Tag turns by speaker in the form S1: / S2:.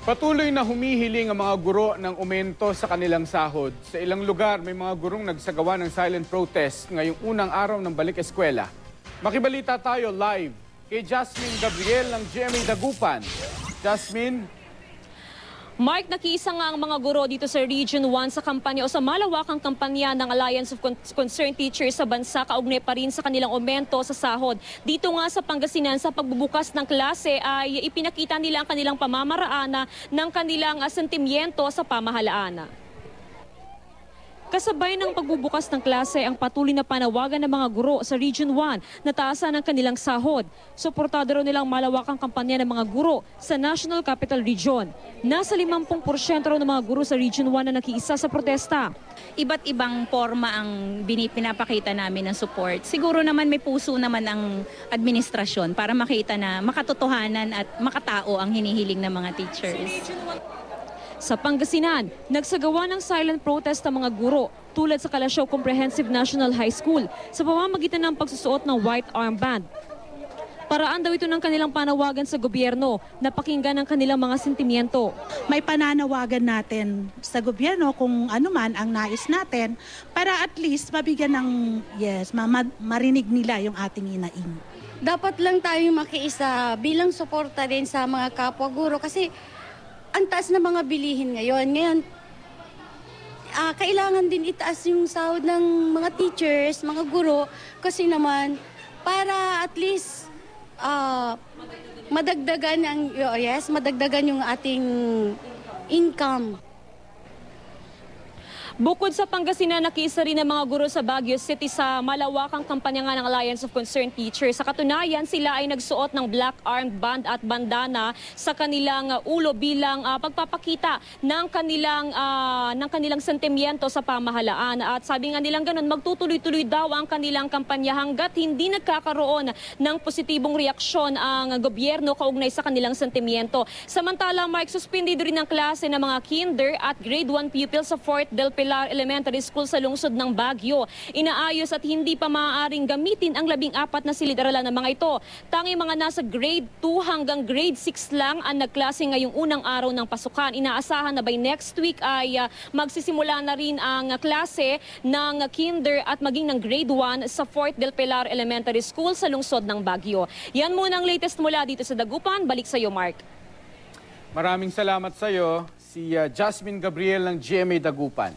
S1: Patuloy na humihiling ang mga guro ng aumento sa kanilang sahod. Sa ilang lugar, may mga gurong nagsagawa ng silent protest ngayong unang araw ng balik eskwela. Makibalita tayo live kay Jasmine Gabriel ng GMA Dagupan. Jasmine?
S2: Mark, nakiisa nga ang mga guro dito sa Region 1 sa kampanya o sa malawakang kampanya ng Alliance of Concerned Teachers sa bansa, kaugnay pa rin sa kanilang aumento sa sahod. Dito nga sa Pangasinan, sa pagbubukas ng klase ay ipinakita nila ang kanilang pamamaraan ng kanilang sentimiento sa pamahalaan. Kasabay ng pagbubukas ng klase ang patuloy na panawagan ng mga guro sa Region 1 na taasan ng kanilang sahod. Suportado raw nilang malawakang kampanya ng mga guro sa National Capital Region. Nasa 50% raw ng mga guro sa Region 1 na nakiisa sa protesta.
S3: Iba't ibang forma ang pinapakita namin ng support. Siguro naman may puso naman ang administrasyon para makita na makatotohanan at makatao ang hinihiling ng mga teachers.
S2: Sa Pangasinan, nagsagawa ng silent protest ang mga guro tulad sa Kalasyaw Comprehensive National High School sa pamamagitan ng pagsusuot ng white armband. Paraan daw ito ng kanilang panawagan sa gobyerno na pakinggan ang kanilang mga sentimiento.
S4: May pananawagan natin sa gobyerno kung ano man ang nais natin para at least mabigyan ng marinig nila yung ating hinaing.
S5: Dapat lang tayong makiisa bilang suporta din sa mga kapwa guro kasi ang taas na mga bilihin ngayon. Kailangan din itaas yung sahod ng mga teachers, mga guro, kasi naman para at least madagdagan yung ating income.
S2: Bukod sa Pangasinan, nakiisa rin ang mga guro sa Baguio City sa malawakang kampanya nga ng Alliance of Concerned Teachers. Sa katunayan, sila ay nagsuot ng black armband at bandana sa kanilang ulo bilang pagpapakita ng kanilang sentimiento sa pamahalaan. At sabi nga nilang ganun, magtutuloy-tuloy daw ang kanilang kampanya hanggat hindi nagkakaroon ng positibong reaksyon ang gobyerno kaugnay sa kanilang sentimiento. Samantala, Mark, suspendido rin ang klase ng mga kinder at grade 1 pupils sa Fort del Pilar Elementary School sa lungsod ng Baguio. Inaayos at hindi pa maaaring gamitin ang 14 na silid-aralan ng mga ito. Tanging mga nasa grade 2 hanggang grade 6 lang ang nagklase ngayong unang araw ng pasukan. Inaasahan na by next week ay magsisimula na rin ang klase ng kinder at maging ng grade 1 sa Fort del Pilar Elementary School sa lungsod ng Baguio. Yan muna ang latest mula dito sa Dagupan. Balik sa iyo, Mark.
S1: Maraming salamat sa iyo, si Jasmine Gabriel ng GMA Dagupan.